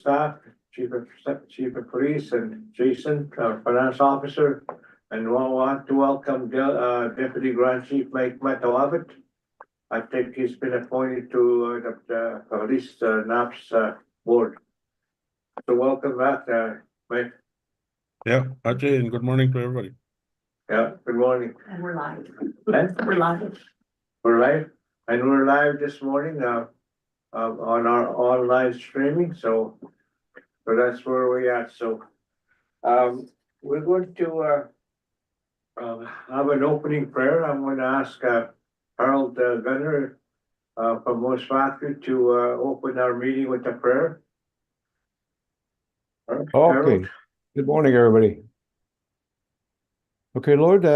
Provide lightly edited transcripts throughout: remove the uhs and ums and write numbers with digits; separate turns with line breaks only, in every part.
staff, Chief of Police, and Jason, our Finance Officer. And we want to welcome Deputy Grand Chief Mike Matawabit. I think he's been appointed to the Police NAPS board. So welcome back, Mike.
Yeah, Ajay, and good morning to everybody.
Yeah, good morning.
And we're live.
And
We're live.
we're live, and we're live this morning on our online streaming. So that's where we're at. So we're going to have an opening prayer. I'm going to ask Harold Gunner from Most Factory to open our meeting with a prayer.
Okay.
Harold?
Good morning, everybody. Okay, Lord,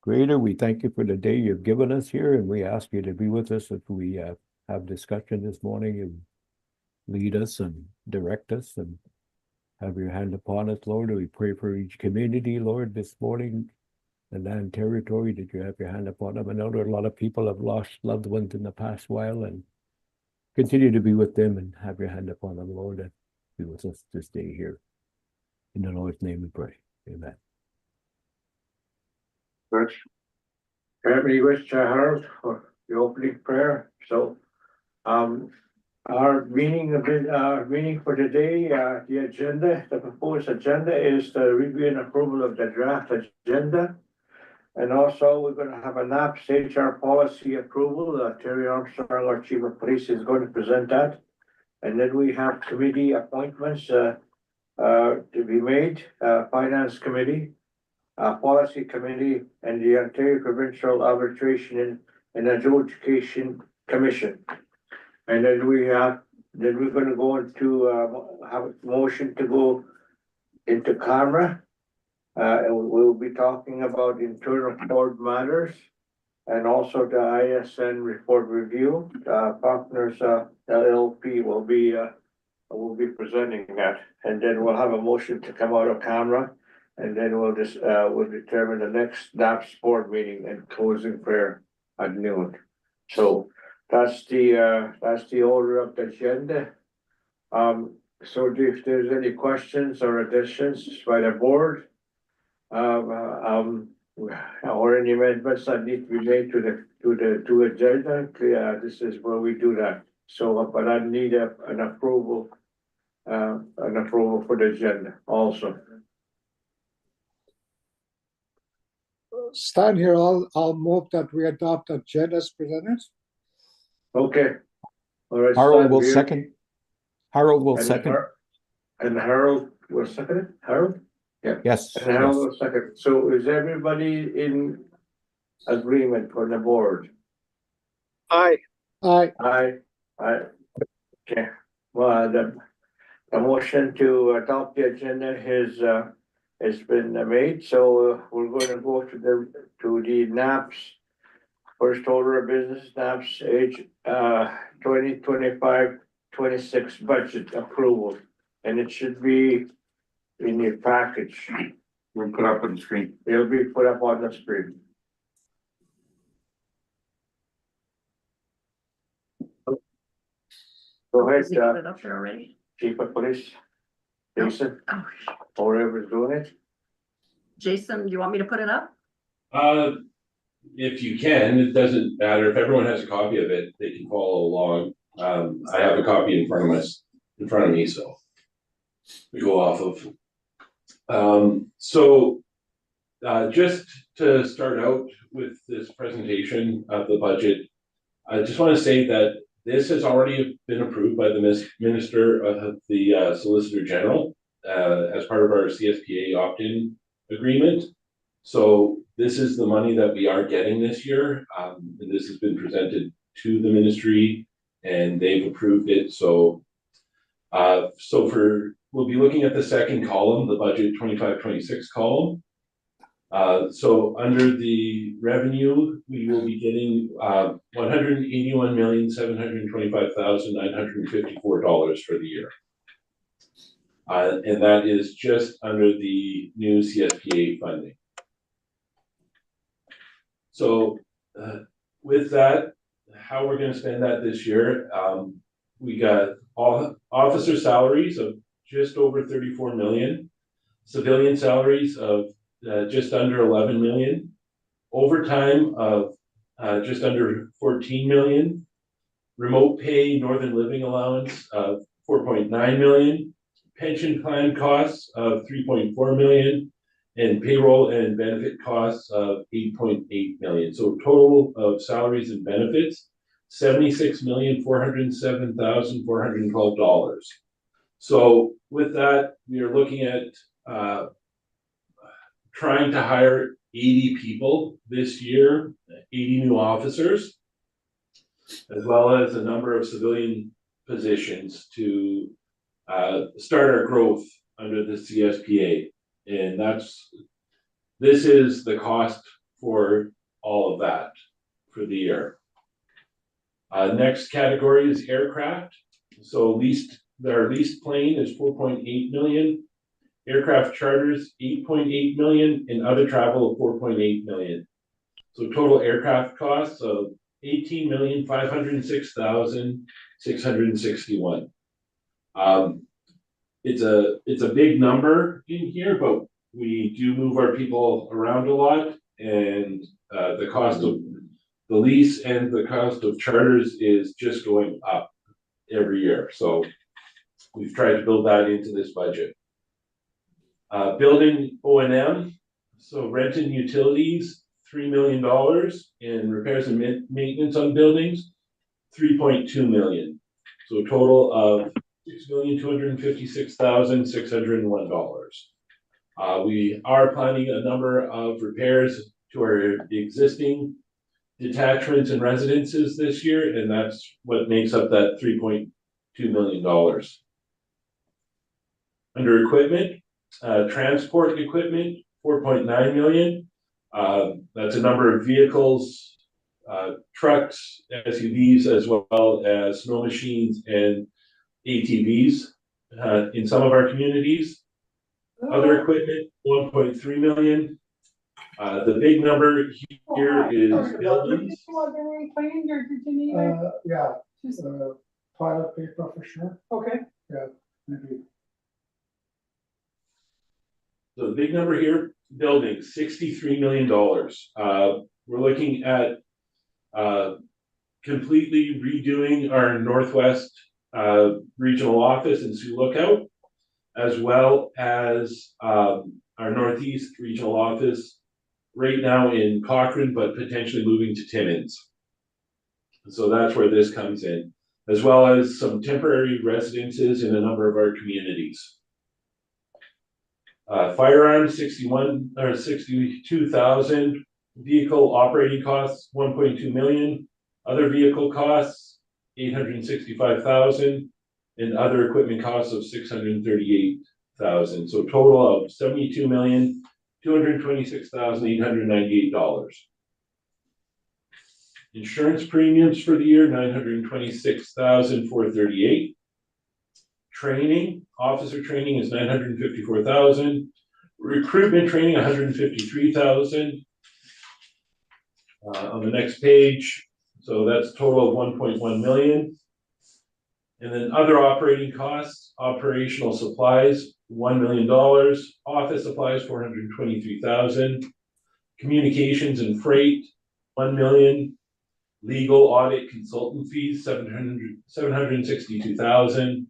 Creator, we thank you for the day you've given us here, and we ask you to be with us as we have discussion this morning and lead us and direct us and have your hand upon us, Lord. We pray for each community, Lord, this morning, the land territory, that you have your hand upon them. I know there are a lot of people have lost loved ones in the past while, and continue to be with them and have your hand upon them, Lord, and be with us this day here. In the Lord's name we pray. Amen.
First, have any wish, Harold, for the opening prayer? So, our meeting for today, the agenda, the proposed agenda is the review and approval of the draft agenda. And also, we're going to have a NAPS HR policy approval. Terry Armstrong, our Chief of Police, is going to present that. And then we have committee appointments to be made, Finance Committee, Policy Committee, and the Ontario Provincial Arbitration and Adjudication Commission. And then we're going to go into have a motion to go into camera. We'll be talking about internal board matters and also the ISN report review. Partners LLP will be presenting that, and then we'll have a motion to come out of camera. And then we'll determine the next NAPS board meeting and closing prayer at noon. So that's the order of the agenda. So if there's any questions or additions by the board, or any amendments that need to be made to the agenda, this is where we do that. So, but I need an approval for the agenda also.
Stan here, I'll move that we adopt agenda as presented.
Okay. All right.
Harold
Stan,
will second. Harold will second.
And Harold will second it? Harold? Yeah.
Yes.
And Harold will second. So is everybody in agreement on the board?
Aye. Aye.
Aye. Okay. Well, the motion to adopt the agenda has been made, so we're going to go to the NAPS first order of business, NAPS 2025-26 budget approval, and it should be in your package.
We'll put up on the screen.
It'll be put up on the screen. Go ahead,
Is he put it up there already?
Chief of Police, Jason,
Oh,
or whoever's doing it.
Jason, do you want me to put it up?
If you can, it doesn't matter. If everyone has a copy of it, they can follow along. I have a copy in front of me, so we go off of. Just to start out with this presentation of the budget, I just want to say that this has already been approved by the Minister of the Solicitor General as part of our CSPA opt-in agreement. So this is the money that we are getting this year, and this has been presented to the ministry, and they've approved it. So, we'll be looking at the second column, the budget 25-26 column. So under the revenue, we will be getting $181,725,954 for the year. And that is just under the new CSPA funding. So with that, how we're going to spend that this year, we got all officer salaries of just over 34 million, civilian salaries of just under 11 million, overtime of just under 14 million, remote pay Northern Living Allowance of 4.9 million, pension plan costs of 3.4 million, and payroll and benefit costs of 8.8 million. So total of salaries and benefits, $76,407,412. So with that, we are looking at trying to hire 80 people this year, 80 new officers, as well as a number of civilian positions to start our growth under the CSPA. And this is the cost for all of that for the year. Next category is aircraft. So our leased plane is 4.8 million, aircraft charters 8.8 million, and other travel of 4.8 million. So total aircraft costs of 18,506,661. It's a big number in here, but we do move our people around a lot, and the cost of the lease and the cost of charters is just going up every year. So we've tried to build that into this budget. Building O&M, so rent and utilities, $3 million, and repairs and maintenance on buildings, 3.2 million. So a total of $6,256,601. We are planning a number of repairs to our existing detachments and residences this year, and that's what makes up that $3.2 million. Under equipment, transport equipment, 4.9 million. That's a number of vehicles, trucks, SUVs, as well as snow machines and ATVs in some of our communities. Other equipment, 1.3 million. The big number here is buildings.
Yeah, toilet paper for sure. Okay. Yeah, maybe.
So the big number here, buildings, $63 million. We're looking at completely redoing our Northwest regional office in Sioux Lookout, as well as our Northeast regional office right now in Cochrane, but potentially moving to Timmins. So that's where this comes in, as well as some temporary residences in a number of our communities. Firearms, 62,000. Vehicle operating costs, 1.2 million. Other vehicle costs, 865,000, and other equipment costs of 638,000. So total of $72,226,898. Insurance premiums for the year, 926,438. Training, officer training is 954,000. Recruitment training, 153,000. On the next page, so that's total of 1.1 million. And then other operating costs, operational supplies, $1 million. Office supplies, 423,000. Communications and freight, 1 million. Legal audit consultant fees, 762,000.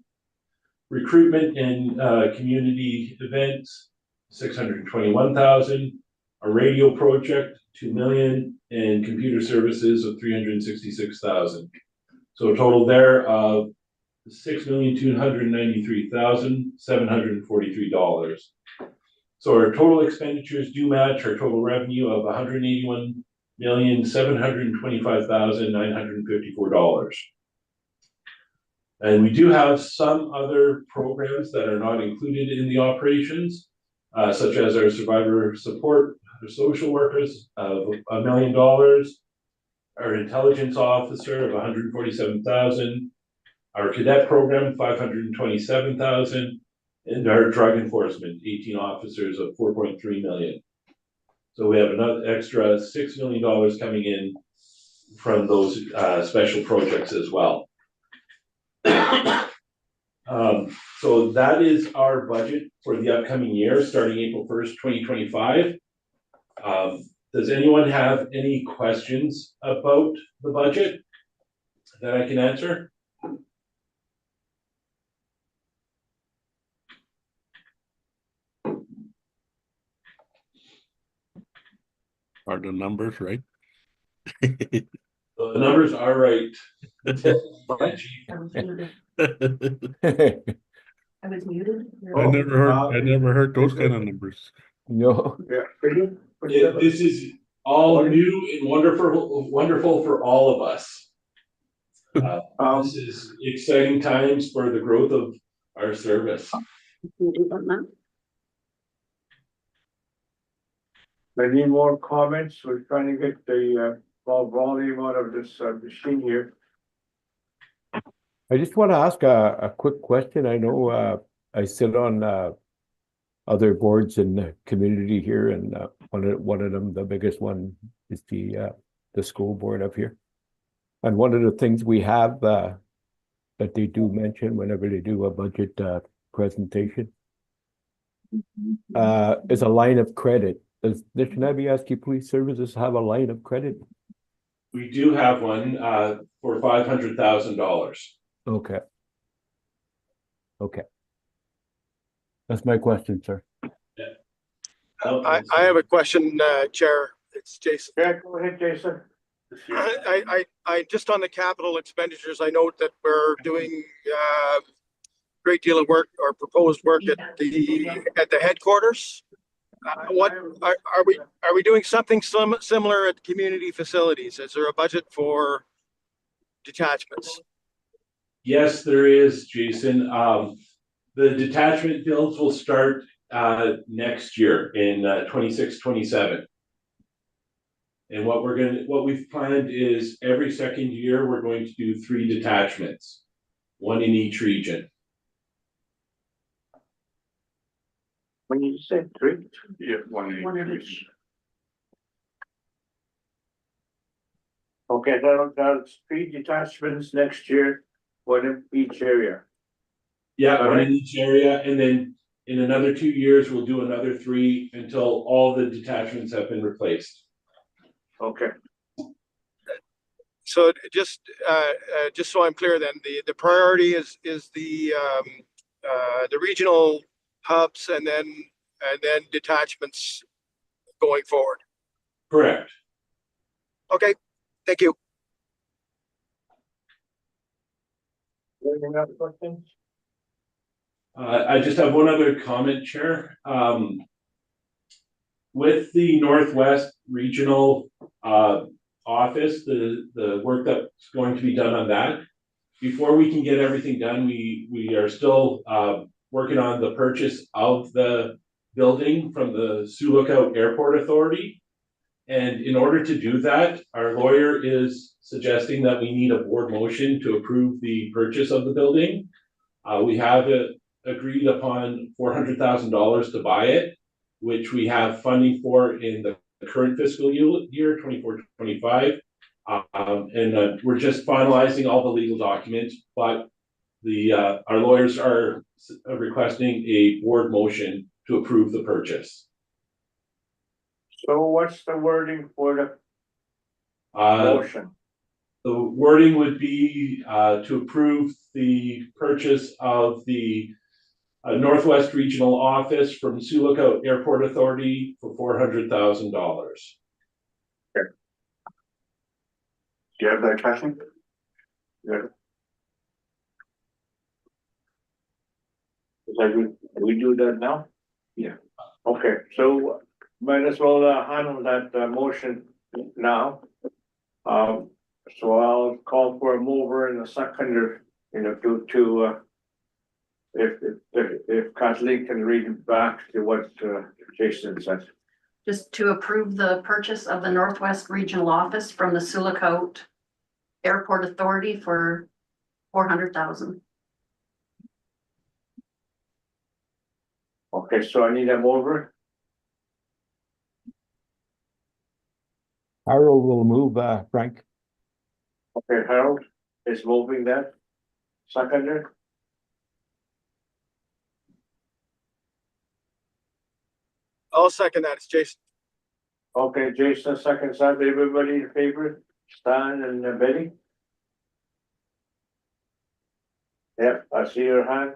Recruitment and community events, 621,000. A radio project, 2 million, and computer services of 366,000. So a total there of $6,293,743. So our total expenditures do match our total revenue of $181,725,954. And we do have some other programs that are not included in the operations, such as our survivor support, our social workers of $1 million, our intelligence officer of 147,000, our cadet program 527,000, and our drug enforcement 18 officers of 4.3 million. So we have another extra $6 million coming in from those special projects as well. So that is our budget for the upcoming year, starting April 1st, 2025. Does anyone have any questions about the budget that I can answer?
Are the numbers right?
The numbers are right.
I was muted. I was muted.
I never heard those kind of numbers.
No,
Yeah. Could you-
This is all new and wonderful for all of us. This is exciting times for the growth of our service.
Any more comments? We're trying to get the volume out of this machine here.
I just want to ask a quick question. I know I sit on other boards in the community here, and one of them, the biggest one, is the school board up here. And one of the things we have that they do mention whenever they do a budget presentation is a line of credit. Does the Shinnecock Police Services have a line of credit?
We do have one for $500,000.
Okay. Okay. That's my question, sir.
I have a question, Chair. It's Jason.
Yeah, go ahead, Jason.
I just on the capital expenditures, I note that we're doing great deal of work or proposed work at the headquarters. What are we doing something similar at community facilities? Is there a budget for detachments?
Yes, there is, Jason. The detachment builds will start next year in 26-27. And what we've planned is every second year, we're going to do 3 detachments, 1 in each region.
When you said 3,
Yeah, one
in each.
okay, that's 3 detachments next year, 1 in each area.
Yeah,
All
1
right.
in each area, and then in another 2 years, we'll do another 3 until all the detachments have been replaced.
Okay,
So just so I'm clear, then the priority is the regional hubs and then detachments going forward.
Correct.
Okay, thank you.
any other questions?
I just have one other comment, Chair. With the Northwest Regional office, the work that's going to be done on that, before we can get everything done, we are still working on the purchase of the building from the Sioux Lookout Airport Authority. And in order to do that, our lawyer is suggesting that we need a board motion to approve the purchase of the building. We have agreed upon $400,000 to buy it, which we have funding for in the current fiscal year 24-25. And we're just finalizing all the legal documents, but our lawyers are requesting a board motion to approve the purchase.
So what's the wording for the motion?
The wording would be to approve the purchase of the Northwest Regional Office from Sioux Lookout Airport Authority for $400,000.
Do you have that, Kathy? Yeah. We do that now? Yeah. Okay, so might as well handle that motion now. So I'll call for a mover and a seconder, if Kathleen can read it back to what Jason said.
Just to approve the purchase of the Northwest Regional Office from the Sioux Lookout Airport Authority for $400,000.
Okay, so I need a mover.
Harold will move, Frank.
Okay, Harold is moving that. Seconder,
I'll second that. It's Jason.
Okay, Jason seconds that. Everybody in favor? Stan and Betty? Yep, I see your hand.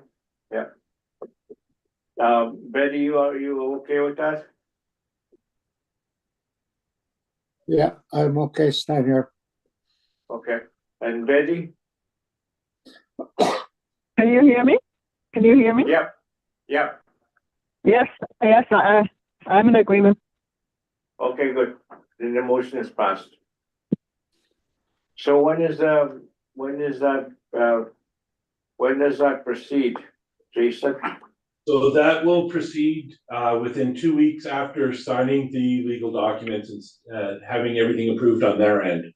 Yep. Betty, are you okay with that?
Yeah, I'm okay, stand here.
Okay, and Betty?
Can you hear me? Can you hear me?
Yep, yep.
Yes, yes, I'm in agreement.
Okay, good. Then the motion is passed. So when does that, when does that proceed, Jason?
So that will proceed within 2 weeks after signing the legal documents and having everything approved on their end.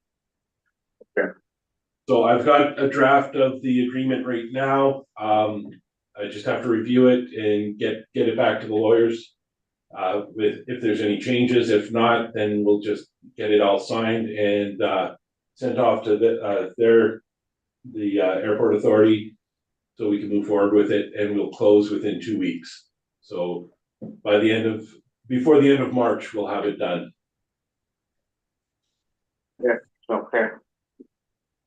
Okay.
So I've got a draft of the agreement right now. I just have to review it and get it back to the lawyers with if there's any changes. If not, then we'll just get it all signed and sent off to the airport authority, so we can move forward with it, and we'll close within 2 weeks. So before the end of March, we'll have it done.
Okay.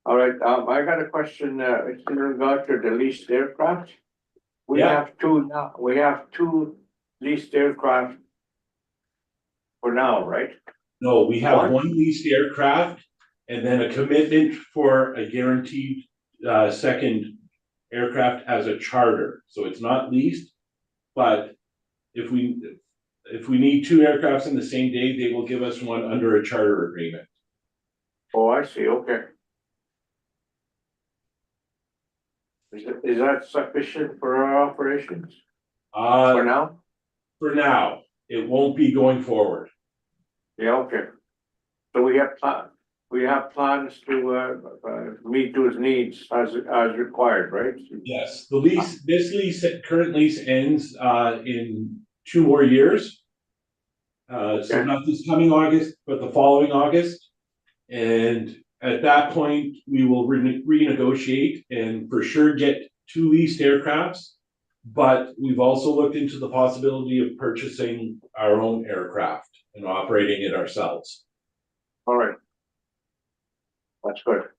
All right, I got a question, it's in regard to the leased aircraft. We
Yeah.
have two now, we have two leased aircraft for now, right?
No, we have
One?
one leased aircraft and then a commitment for a guaranteed second aircraft as a charter. So it's not leased, but if we need two aircrafts in the same day, they will give us one under a charter agreement.
Oh, I see, okay. Is that sufficient for our operations for now?
For now, it won't be going forward.
Yeah, okay. So we have plans to meet those needs as required, right?
Yes, current lease ends in 2 more years. So
Okay.
not this coming August, but the following August. And at that point, we will renegotiate and for sure get 2 leased aircrafts. But we've also looked into the possibility of purchasing our own aircraft and operating it ourselves.
All right. That's good.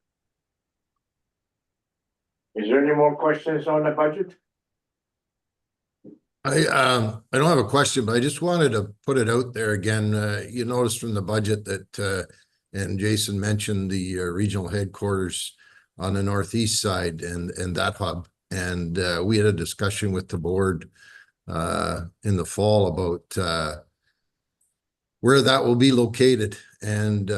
Is there any more questions on the budget?
I don't have a question, but I just wanted to put it out there again. You noticed from the budget that and Jason mentioned the regional headquarters on the northeast side and that hub. And we had a discussion with the board in the fall about where that will be located. And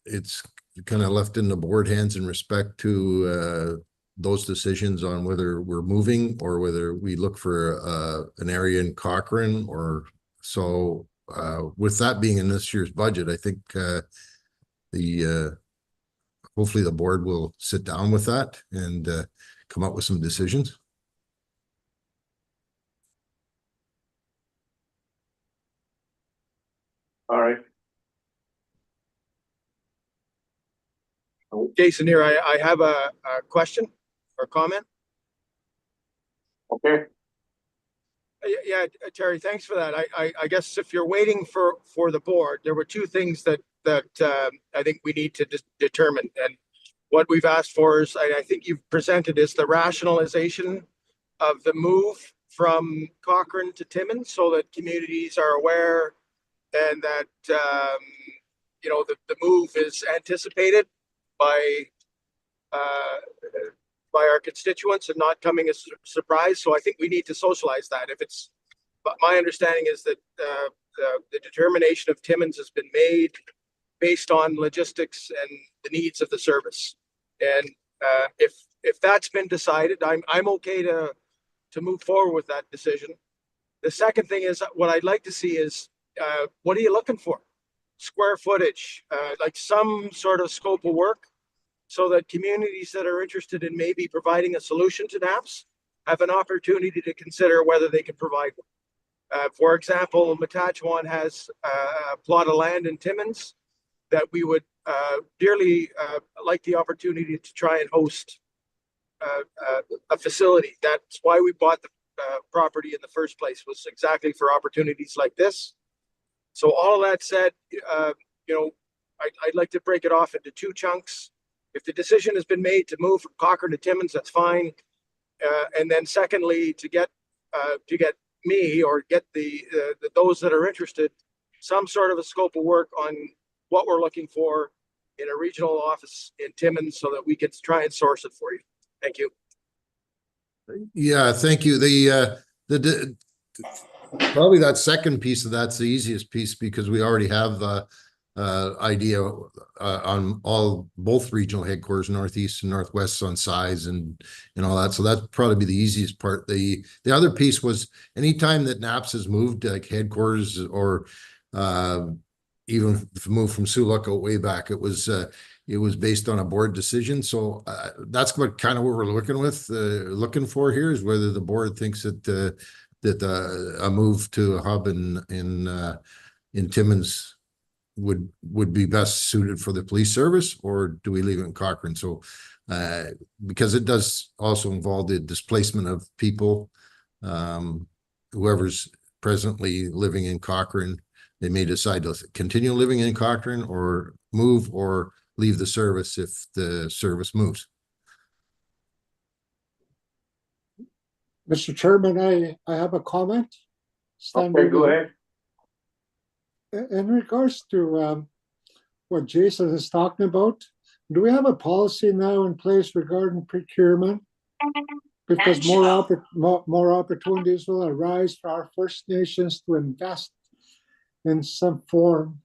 it's kind of left in the board hands in respect to those decisions on whether we're moving or whether we look for an area in Cochrane or so. With that being in this year's budget, I think hopefully the board will sit down with that and come up with some decisions.
All right.
Jason here. I have a question or comment.
Okay.
Yeah, Terry, thanks for that. I guess if you're waiting for the board, there were 2 things that I think we need to determine. And what we've asked for is, I think you've presented, is the rationalization of the move from Cochrane to Timmins, so that communities are aware and that you know the move is anticipated by our constituents and not coming as a surprise. So I think we need to socialize that. But my understanding is that the determination of Timmins has been made based on logistics and the needs of the service. And if that's been decided, I'm okay to move forward with that decision. The second thing is, what I'd like to see is, what are you looking for? Square footage, like some sort of scope of work, so that communities that are interested in maybe providing a solution to NAPS have an opportunity to consider whether they can provide one. For example, Matachewan has a plot of land in Timmins that we would dearly like the opportunity to try and host a facility. That's why we bought the property in the first place, was exactly for opportunities like this. So all of that said, you know, I'd like to break it off into two chunks. If the decision has been made to move from Cochrane to Timmins, that's fine. And then secondly, to get me or get the those that are interested, some sort of a scope of work on what we're looking for in a regional office in Timmins so that we can try and source it for you. Thank you.
Yeah, thank you. The probably that second piece of that's the easiest piece because we already have idea on both regional headquarters, northeast and northwest, on size and all that. So that'd probably be the easiest part. The other piece was anytime that NAPS has moved, like headquarters or even moved from Sioux Lookout way back, it was based on a board decision. So that's what kind of what we're looking for here is whether the board thinks that a move to a hub in Timmins would be best suited for the police service, or do we leave it in Cochrane? So because it does also involve the displacement of people, whoever's presently living in Cochrane, they may decide to continue living in Cochrane or move or leave the service if the service moves.
Mr. Chairman, I have a comment.
Okay, go ahead.
In regards to what Jason is talking about, do we have a policy now in place regarding procurement? Because more opportunities will arise for our First Nations to invest in some form,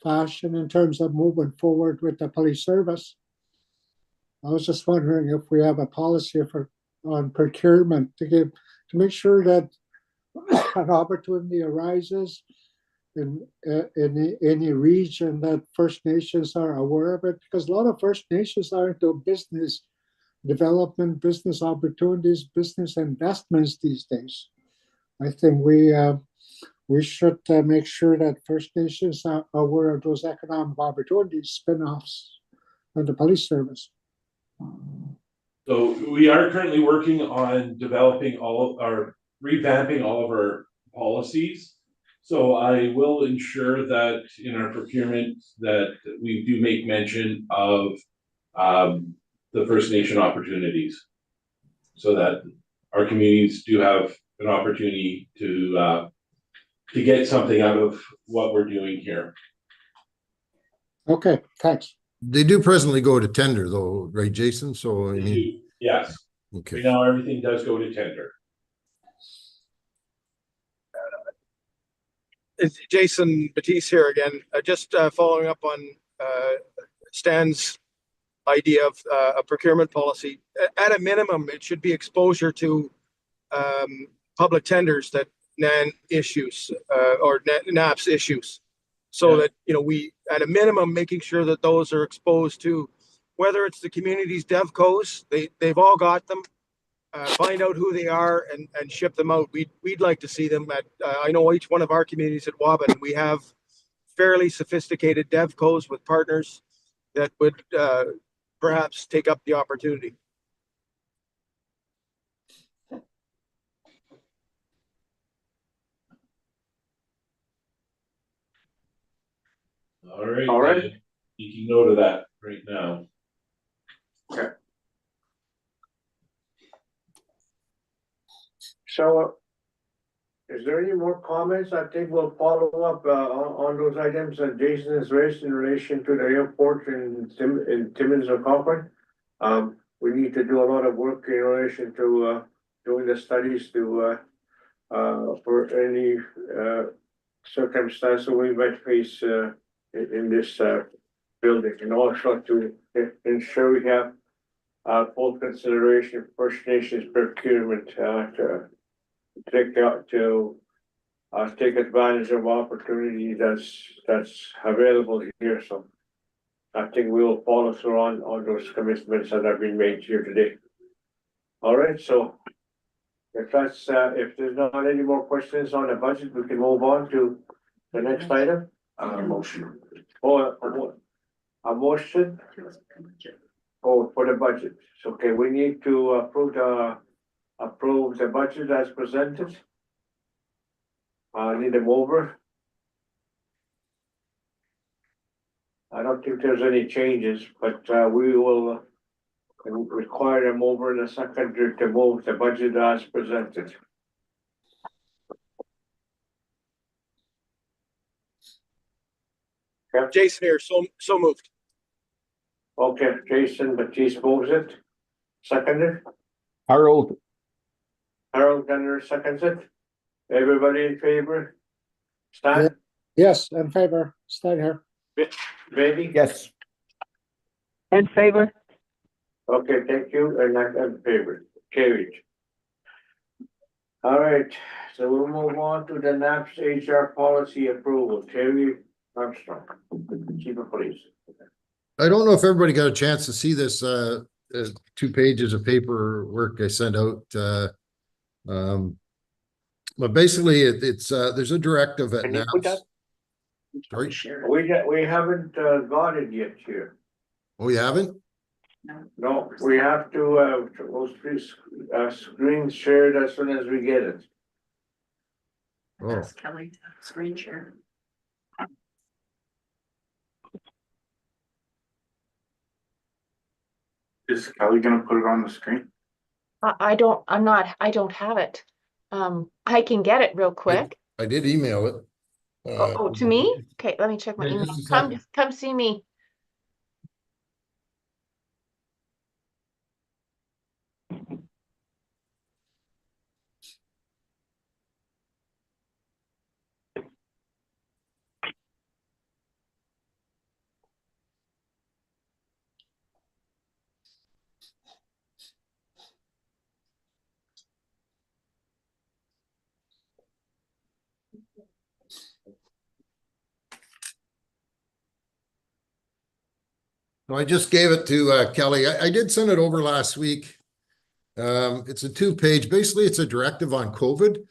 fashion in terms of moving forward with the police service. I was just wondering if we have a policy on procurement to make sure that an opportunity arises in any region that First Nations are aware of it, because a lot of First Nations are into business development, business opportunities, business investments these days. I think we should make sure that First Nations are aware of those economic opportunities, spin-offs, and the police service.
So we are currently working on developing revamping all of our policies. So I will ensure that in our procurement that we do make mention of the First Nation opportunities, so that our communities do have an opportunity to get something out of what we're doing here.
Okay, thanks.
They do presently go to tender though, right, Jason? So I mean,
yes.
Okay.
Right now everything does go to tender.
It's Jason Batiste here again. Just following up on Stan's idea of a procurement policy. At a minimum, it should be exposure to public tenders that NAN issues or NAPS issues, so that we, at a minimum, making sure that those are exposed to, whether it's the community's devcos, they've all got them. Find out who they are and ship them out. We'd like to see them at. I know each one of our communities at Waban, we have fairly sophisticated devcos with partners that would perhaps take up the opportunity.
All right.
All right.
Taking note of that right now.
Okay. So, is there any more comments? I think we'll follow up on those items that Jason has raised in relation to the airport in Timmins or Cochrane. We need to do a lot of work in relation to doing the studies to for any circumstance we might face in this building, and also to ensure we have full consideration of First Nations procurement to take advantage of opportunity that's available here. So I think we will follow through on those commitments that have been made here today. All right, so if there's not any more questions on the budget, we can move on to the next item. Motion. A motion. Oh, for the budget. So, okay, we need to approve the budget as presented. Need a mover. I don't think there's any changes, but we will require a mover and a seconder to move the budget as presented.
Jason here, so moved.
Okay, Jason Batiste moves it. Seconded.
Harold,
Harold Gunner seconds it. Everybody in favor? Stan?
Yes, in favor, stay here.
Baby?
yes.
In favor.
Okay, thank you, and I'm in favor. Carried. All right, so we'll move on to the NAPS HR policy approval. Terry Armstrong, Chief of Police.
I don't know if everybody got a chance to see this, 2 pages of paperwork I sent out, but basically it's, there's a directive at
Can you put
NAPS.
that?
Sorry?
We haven't got it yet here.
Oh, you haven't?
No, we have to, screen shared as soon as we get it.
Oh.
Ask Kelly to screen share.
Is Kelly gonna put it on the screen?
I don't have it. I can get it real quick.
I did email it.
Oh, to me? Okay, let me check my
Yeah,
email.
just a second.
Come see me.
No, I just gave it to Kelly. I did send it over last week. It's a 2-page, basically it's a directive on COVID,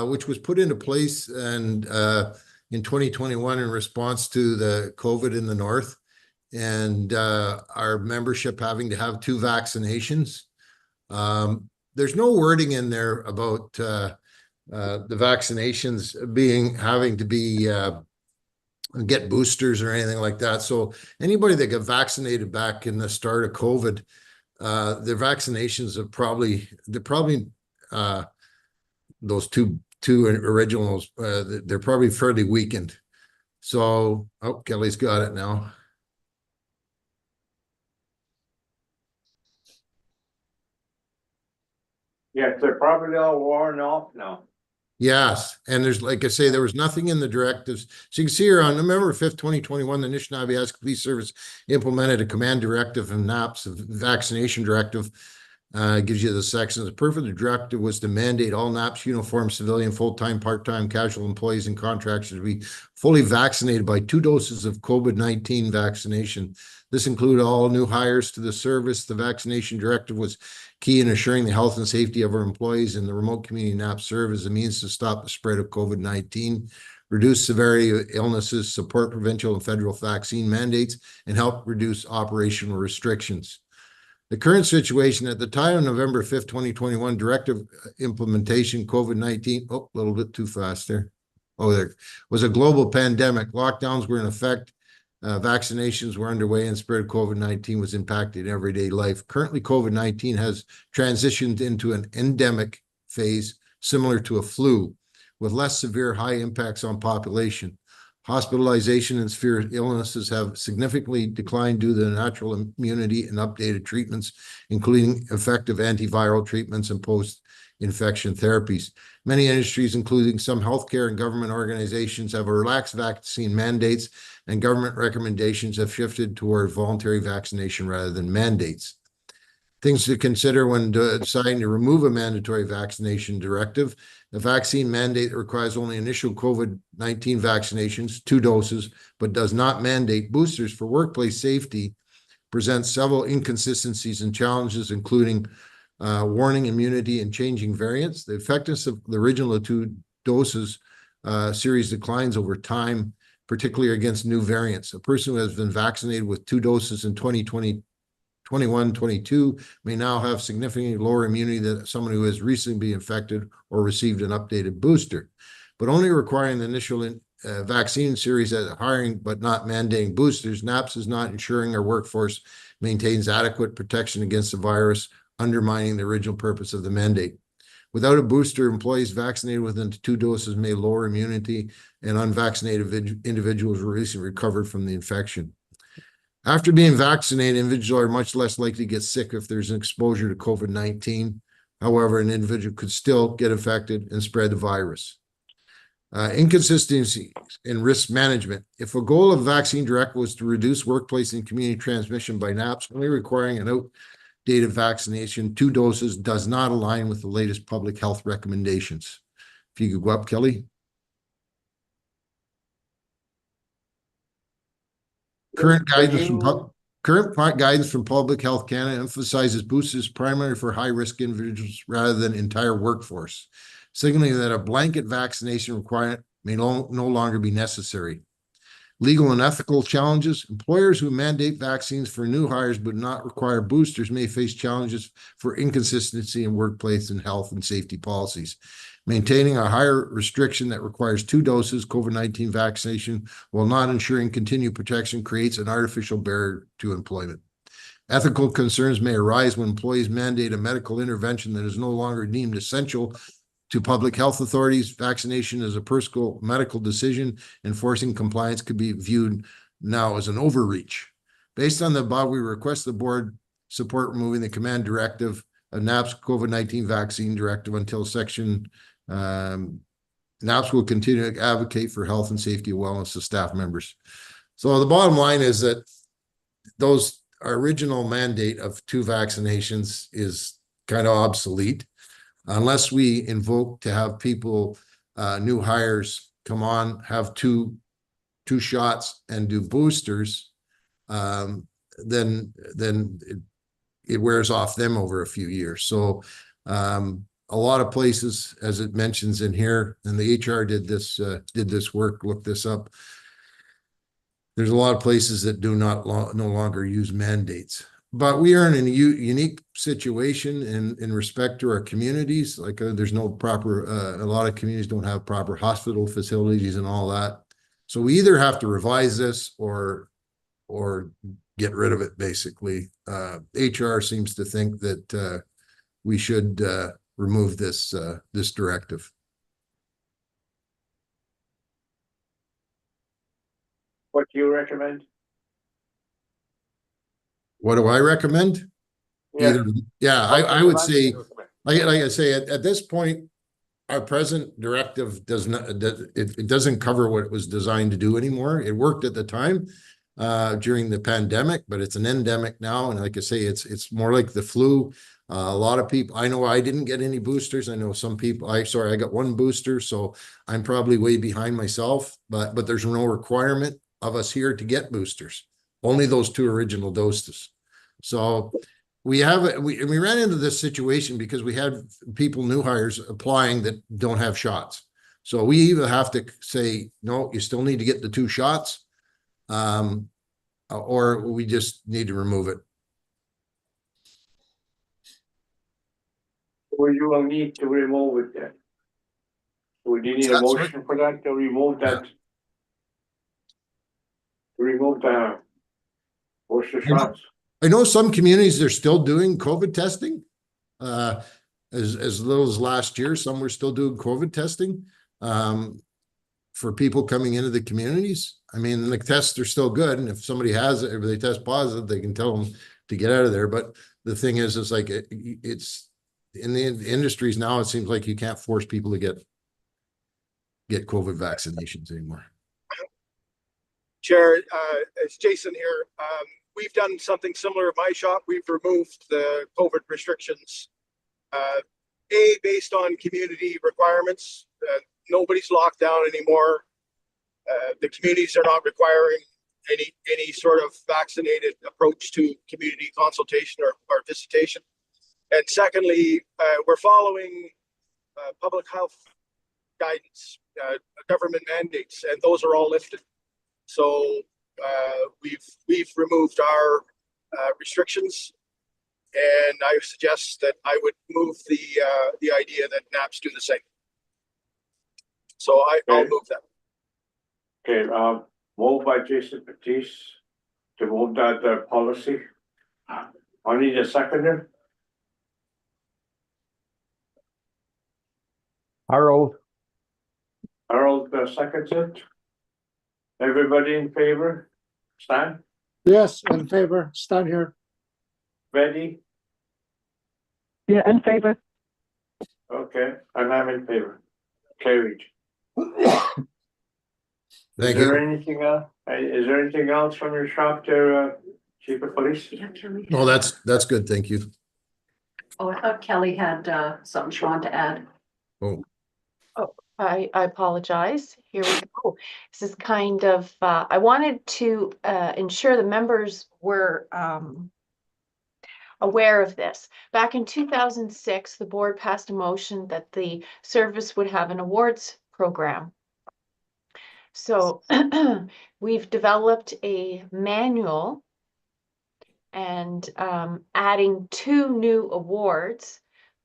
which was put into place and in 2021 in response to the COVID in the north and our membership having to have 2 vaccinations. There's no wording in there about the vaccinations having to be get boosters or anything like that. So anybody that got vaccinated back in the start of COVID, their vaccinations are probably those two originals, they're probably fairly weakened. So, oh, Kelly's got it now.
Yes, they're probably all worn off now.
Yes, and there's, like I say, there was nothing in the directives. So you can see here on November 5th, 2021, the Anishinaabe Police Service implemented a command directive from NAPS, a vaccination directive. Gives you the sections. The purpose of the directive was to mandate all NAPS uniform, civilian, full-time, part-time, casual employees and contractors to be fully vaccinated by 2 doses of COVID-19 vaccination. This included all new hires to the service. The vaccination directive was key in assuring the health and safety of our employees in the remote community NAPS serve as a means to stop the spread of COVID-19, reduce severity of illnesses, support provincial and federal vaccine mandates, and help reduce operational restrictions. The current situation at the time of November 5th, 2021, directive implementation, COVID-19, a little bit too fast there. Oh, there was a global pandemic. Lockdowns were in effect. Vaccinations were underway and spread of COVID-19 was impacting everyday life. Currently, COVID-19 has transitioned into an endemic phase similar to a flu with less severe high impacts on population. Hospitalization and severe illnesses have significantly declined due to the natural immunity and updated treatments, including effective antiviral treatments and post-infection therapies. Many industries, including some healthcare and government organizations, have relaxed vaccine mandates, and government recommendations have shifted toward voluntary vaccination rather than mandates. Things to consider when deciding to remove a mandatory vaccination directive. The vaccine mandate requires only initial COVID-19 vaccinations, 2 doses, but does not mandate boosters for workplace safety, presents several inconsistencies and challenges, including warning immunity and changing variants. The effectiveness of the original 2 doses series declines over time, particularly against new variants. A person who has been vaccinated with 2 doses in 2021-22 may now have significantly lower immunity than someone who has recently been infected or received an updated booster, but only requiring the initial vaccine series at hiring but not mandating boosters, NAPS is not ensuring our workforce maintains adequate protection against the virus, undermining the original purpose of the mandate. Without a booster, employees vaccinated within 2 doses may lower immunity, and unvaccinated individuals recently recovered from the infection. After being vaccinated, individuals are much less likely to get sick if there's an exposure to COVID-19. However, an individual could still get infected and spread the virus. Inconsistency in risk management. If a goal of Vaccine Direct was to reduce workplace and community transmission by NAPS, only requiring an outdated vaccination, 2 doses, does not align with the latest public health recommendations. If you could go up, Kelly. Current guidance from Public Health Canada emphasizes boosters primarily for high-risk individuals rather than entire workforce, signaling that a blanket vaccination requirement may no longer be necessary. Legal and ethical challenges. Employers who mandate vaccines for new hires but not require boosters may face challenges for inconsistency in workplace and health and safety policies. Maintaining a higher restriction that requires 2 doses COVID-19 vaccination while not ensuring continued protection creates an artificial barrier to employment. Ethical concerns may arise when employees mandate a medical intervention that is no longer deemed essential to public health authorities. Vaccination is a personal medical decision. Enforcing compliance could be viewed now as an overreach. Based on the above, we request the board support removing the command directive of NAPS COVID-19 vaccine directive until section NAPS will continue to advocate for health and safety and wellness of staff members. So the bottom line is that our original mandate of 2 vaccinations is kind of obsolete. Unless we invoke to have people, new hires come on, have two shots and do boosters, then it wears off them over a few years. So a lot of places, as it mentions in here, and the HR did this work, looked this up. There's a lot of places that do not no longer use mandates. But we are in a unique situation in respect to our communities. Like there's no proper, a lot of communities don't have proper hospital facilities and all that. So we either have to revise this or get rid of it, basically. HR seems to think that we should remove this directive.
What do you recommend?
What do I recommend?
Yeah.
I would say, like I say, at this point, our present directive does not, it doesn't cover what it was designed to do anymore. It worked at the time during the pandemic, but it's an endemic now. And like I say, it's more like the flu. A lot of people, I know I didn't get any boosters. I know some people, I got 1 booster, so I'm probably way behind myself, but there's no requirement of us here to get boosters, only those 2 original doses. So we ran into this situation because we had people, new hires applying that don't have shots. So we either have to say, no, you still need to get the 2 shots, or we just need to remove it.
Or you will need to remove it then. Would you need a motion for that to remove that? To remove the booster shots?
I know some communities are still doing COVID testing. As little as last year, some were still doing COVID testing for people coming into the communities. I mean, the tests are still good, and if somebody has it, if they test positive, they can tell them to get out of there. But the thing is like it's in the industries now. It seems like you can't force people to get COVID vaccinations anymore.
Chair, it's Jason here. We've done something similar at my shop. We've removed the COVID restrictions, based on community requirements. Nobody's locked down anymore. The communities are not requiring any sort of vaccinated approach to community consultation or visitation. And secondly, we're following public health guidance, government mandates, and those are all lifted. So we've removed our restrictions, and I suggest that I would move the idea that NAPS do the same. So I'll move that.
Okay, moved by Jason Batiste to move that policy. I need a seconder.
Harold,
Harold seconds it. Everybody in favor? Stan,
Yes, in favor, stand here.
Betty?
Yeah, in favor.
Okay, and I'm in favor. Carried.
Thank
Is there
you.
anything is there anything else from your shop there, Chief of Police?
Yeah, Kelly.
No, that's good. Thank you.
Oh, I thought Kelly had something she wanted to add.
Oh,
I apologize. Here we go. This is kind of, I wanted to ensure the members were aware of this. Back in 2006, the board passed a motion that the service would have an awards program. So we've developed a manual and adding 2 new awards,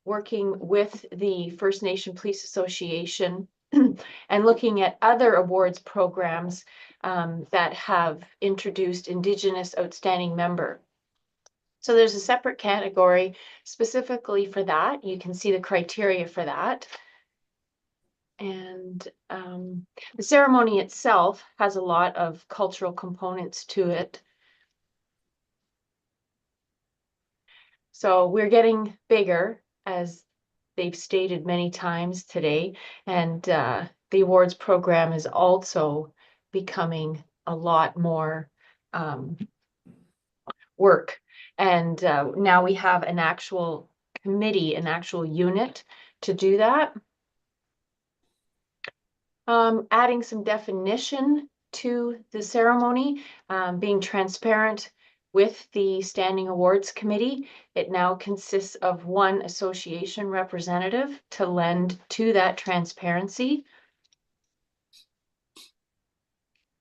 working with the First Nation Police Association and looking at other awards programs that have introduced Indigenous Outstanding Member. So there's a separate category specifically for that. You can see the criteria for that. And the ceremony itself has a lot of cultural components to it. So we're getting bigger, as they've stated many times today, and the awards program is also becoming a lot more work. And now we have an actual committee, an actual unit to do that. Adding some definition to the ceremony, being transparent with the Standing Awards Committee. It now consists of 1 association representative to lend to that transparency.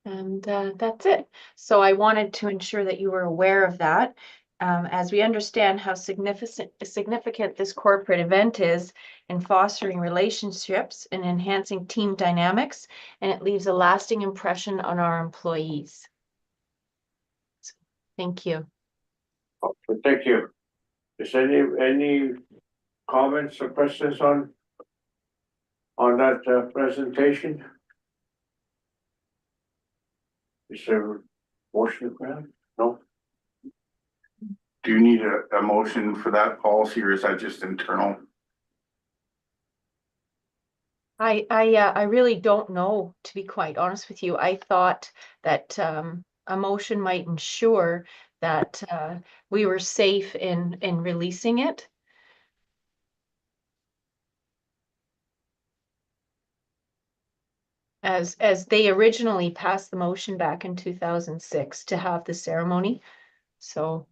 And that's it. So I wanted to ensure that you were aware of that. As we understand how significant this corporate event is in fostering relationships and enhancing team dynamics, and it leaves a lasting impression on our employees. So, thank you.
Okay, thank you. Is any comments or questions on that presentation? Is there a motion for that? No?
Do you need a motion for that policy, or is that just internal?
I really don't know, to be quite honest with you. I thought that a motion might ensure that we were safe in releasing it. As they originally passed the motion back in 2006 to have the ceremony. So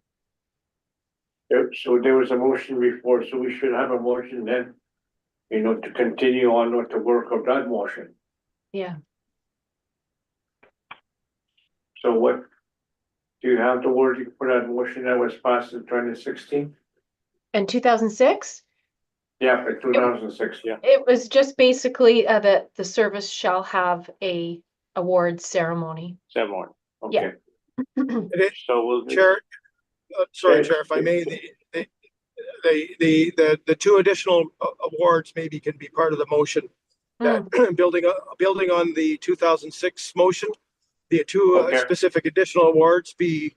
So there was a motion before, so we should have a motion then, to continue on with the work of that motion.
yeah.
So what, do you have the wording for that motion that was passed in 2016?
In 2006?
Yeah, for 2006, yeah.
It was just basically that the service shall have a award ceremony.
Seven,
Yeah.
okay. So we'll.
Chair, sorry, Chair, if I may, the 2 additional awards maybe can be part of the motion. That building on the 2006 motion, the 2
Okay.
specific additional awards be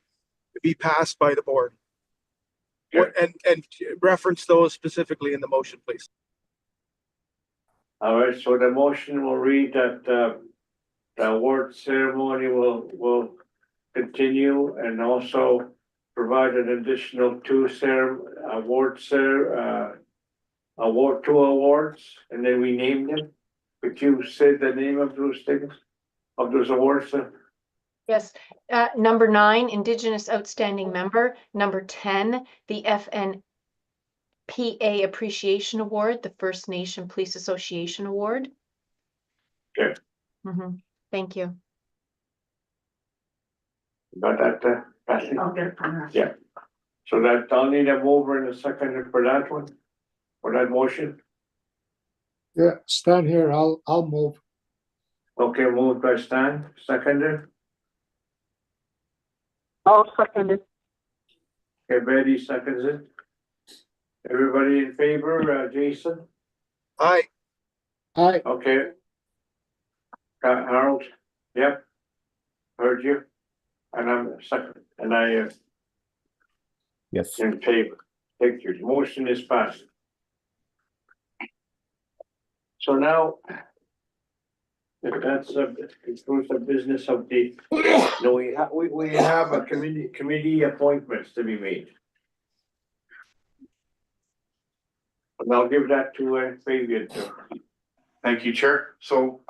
passed by the board.
Good.
And reference those specifically in the motion, please.
All right, so the motion will read that the award ceremony will continue and also provide an additional 2 awards, and then we name them. Could you say the name of those things, of those awards?
Yes. Number 9, Indigenous Outstanding Member. Number 10, the FNPA Appreciation Award, the First Nation Police Association Award.
Okay.
Thank you.
Got that, Patty?
I'll get it from her.
Yeah. So that, I'll need a mover and a second for that one, for that motion.
Yeah, stand here, I'll move.
Okay, moved by Stan, seconded.
I'll second it.
Okay, Betty seconds it. Everybody in favor, Jason?
Aye.
Aye.
Okay. Harold? Yep. Heard you. And I'm second, and I
Yes.
in favor. Thank you. The motion is passed. So now, if that's concludes the business of the, no, we have a committee appointments to be made. And I'll give that to Fabian too.
Thank you, Chair. So,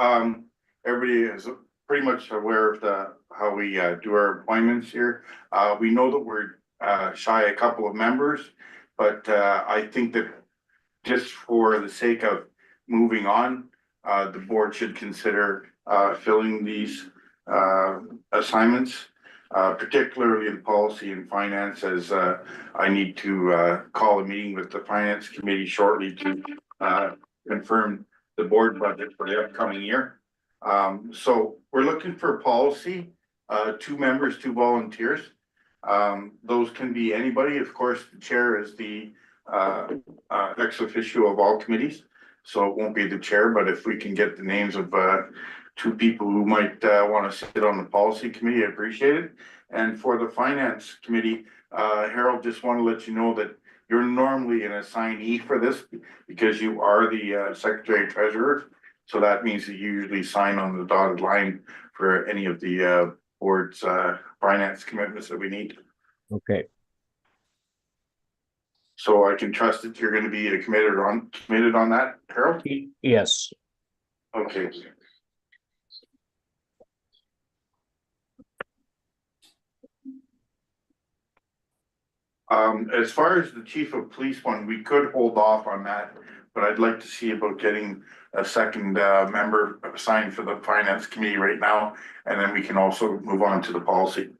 everybody is pretty much aware of how we, do our appointments here. We know that we're, shy a couple of members, but, I think that just for the sake of moving on, the board should consider, filling these, assignments. Particularly in policy and finance, as, I need to, call a meeting with the finance committee shortly to, confirm the board budget for the upcoming year. So we're looking for policy, 2 members, 2 volunteers. Those can be anybody. Of course, the chair is the ex officio of all committees. So it won't be the chair, but if we can get the names of 2 people who might want to sit on the policy committee, I appreciate it. And for the finance committee, Harold, just want to let you know that you're normally an assignee for this because you are the secretary treasurer. So that means that you usually sign on the dotted line for any of the board's finance commitments that we need.
Okay.
So I can trust that you're going to be committed on that, Harold?
Yes.
Okay. As far as the chief of police one, we could hold off on that, but I'd like to see about getting a second member assigned for the finance committee right now, and then we can also move on to the policy.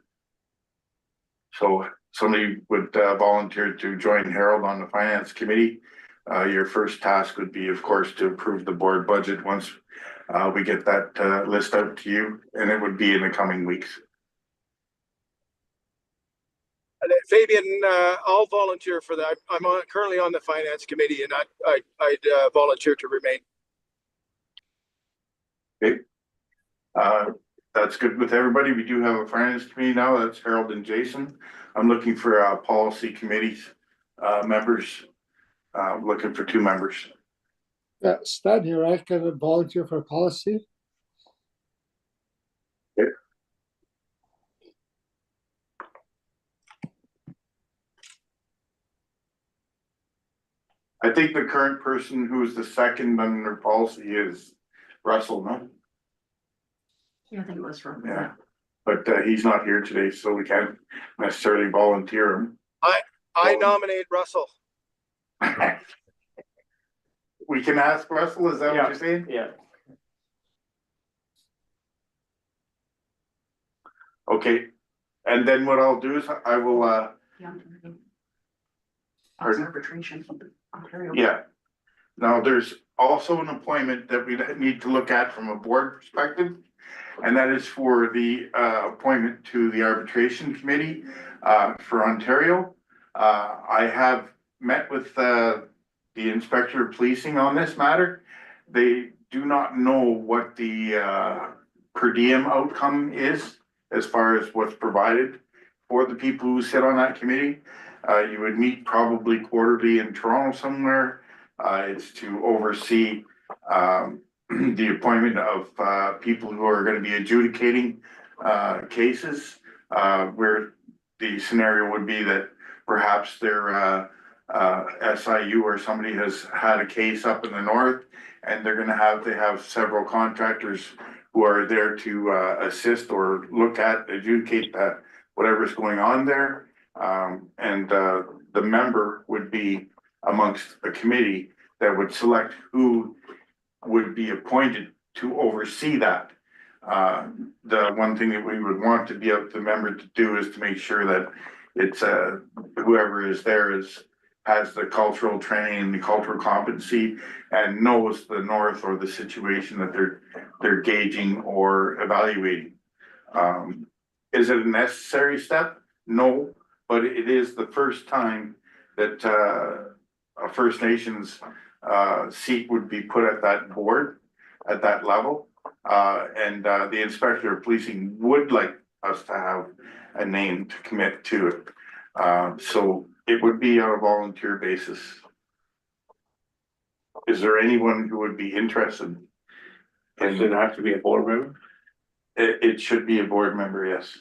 So somebody would volunteer to join Harold on the finance committee. Your first task would be, of course, to approve the board budget once we get that list out to you, and it would be in the coming weeks.
And then Fabian, I'll volunteer for that. I'm currently on the finance committee, and I'd volunteer to remain.
Okay. That's good with everybody. We do have a finance committee now. That's Harold and Jason. I'm looking for policy committees members. Looking for 2 members.
Yeah, Stan here, I can volunteer for policy.
Okay. I think the current person who is the second under policy is Russell, no?
Yeah, I think it was from.
Yeah, but he's not here today, so we can't necessarily volunteer him.
I nominate Russell.
We can ask Russell, is that what you're saying?
Yeah.
Okay, and then what I'll do is I will,
Arbitration from Ontario.
yeah. Now, there's also an appointment that we need to look at from a board perspective. And that is for the appointment to the arbitration committee for Ontario. I have met with the inspector of policing on this matter. They do not know what the per diem outcome is as far as what's provided for the people who sit on that committee. You would meet probably quarterly in Toronto somewhere. It's to oversee the appointment of people who are going to be adjudicating cases, where the scenario would be that perhaps their SIU or somebody has had a case up in the north, and they have several contractors who are there to assist or look at, adjudicate that whatever's going on there. And the member would be amongst a committee that would select who would be appointed to oversee that. The one thing that we would want to be able the member to do is to make sure that it's whoever is there has the cultural training and the cultural competency and knows the north or the situation that they're they're gauging or evaluating. Is it a necessary step? No, but it is the first time that a First Nations seat would be put at that board, at that level. And the inspector of policing would like us to have a name to commit to it. So it would be on a volunteer basis. Is there anyone who would be interested?
Does it have to be a board member?
It should be a board member, yes.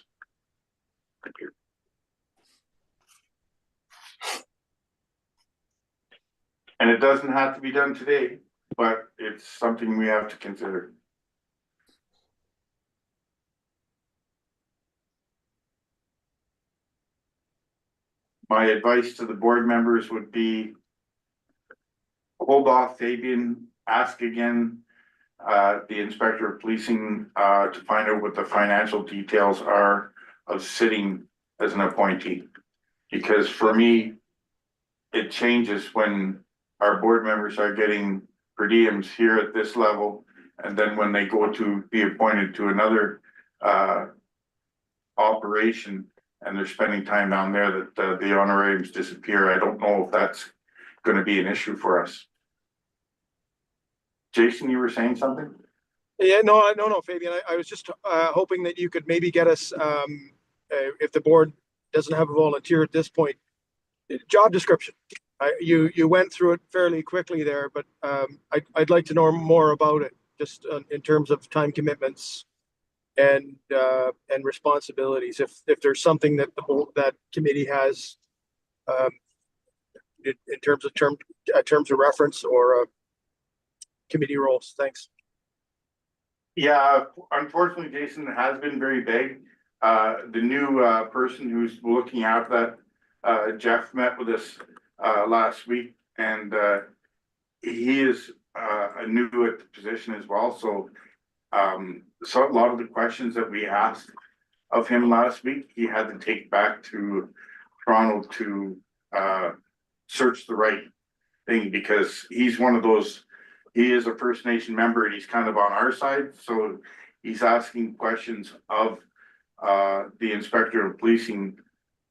And it doesn't have to be done today, but it's something we have to consider. My advice to the board members would be hold off, Fabian, ask again, the inspector of policing, to find out what the financial details are of sitting as an appointee. Because for me, it changes when our board members are getting per diems here at this level. And then when they go to be appointed to another, operation and they're spending time down there, that the honorariums disappear. I don't know if that's gonna be an issue for us. Jason, you were saying something?
Yeah, no, Fabian, I was just hoping that you could maybe get us, if the board doesn't have a volunteer at this point, job description. You went through it fairly quickly there, but I'd like to know more about it, just in terms of time commitments and responsibilities. If there's something that that committee has in terms of reference or committee roles. Thanks.
Yeah, unfortunately, Jason, it has been very vague. The new person who's looking after that, Jeff, met with us last week, and he is new at the position as well. So a lot of the questions that we asked of him last week, he had to take back to Toronto to search the right thing, because he's one of those. He is a First Nation member and he's kind of on our side, so he's asking questions of the inspector of policing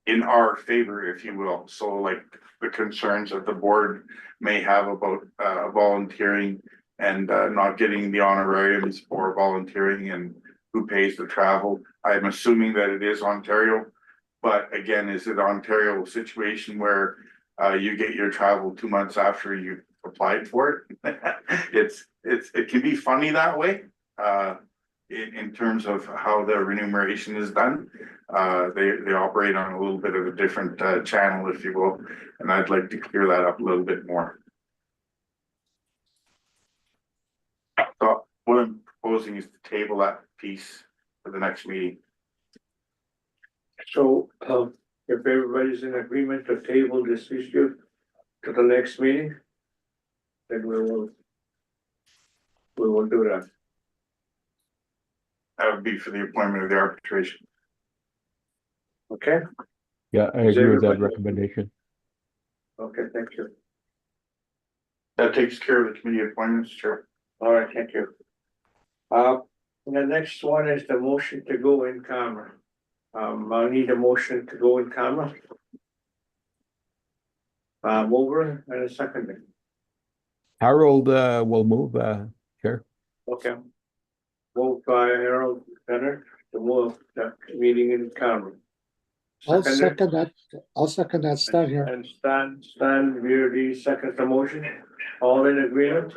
in our favor, if you will. So like the concerns that the board may have about volunteering and not getting the honorariums for volunteering and who pays the travel. I'm assuming that it is Ontario, but again, is it Ontario situation where you get your travel 2 months after you applied for it? It can be funny that way, in terms of how the remuneration is done. They operate on a little bit of a different channel, if you will, and I'd like to clear that up a little bit more. So what I'm proposing is to table that piece for the next meeting.
So, if everybody's in agreement to table this issue to the next meeting, then we will do that.
That would be for the appointment of the arbitration.
Okay?
Yeah, I
Is
agree with that
everybody-
recommendation.
Okay, thank you.
That takes care of the committee appointments, Chair.
All right, thank you. The next one is the motion to go in camera. I need a motion to go in camera. Mover and a second.
Harold will move, Chair.
Okay. Moved by Harold Bennett to move the meeting in camera.
I'll
Seconded.
second that. I'll second that. Stan here.
And Stan Beardy seconds the motion. All in agreement?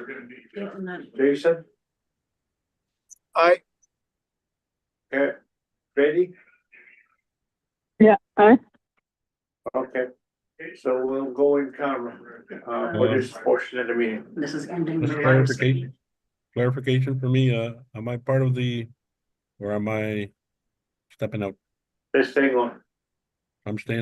Jason?
Aye.
Okay, ready?
Yeah, aye.
Okay, so we'll go in camera, for this portion of the meeting.
This is ending.
Just clarification for me, am I part of the, or am I stepping out?
This thing on.
I'm staying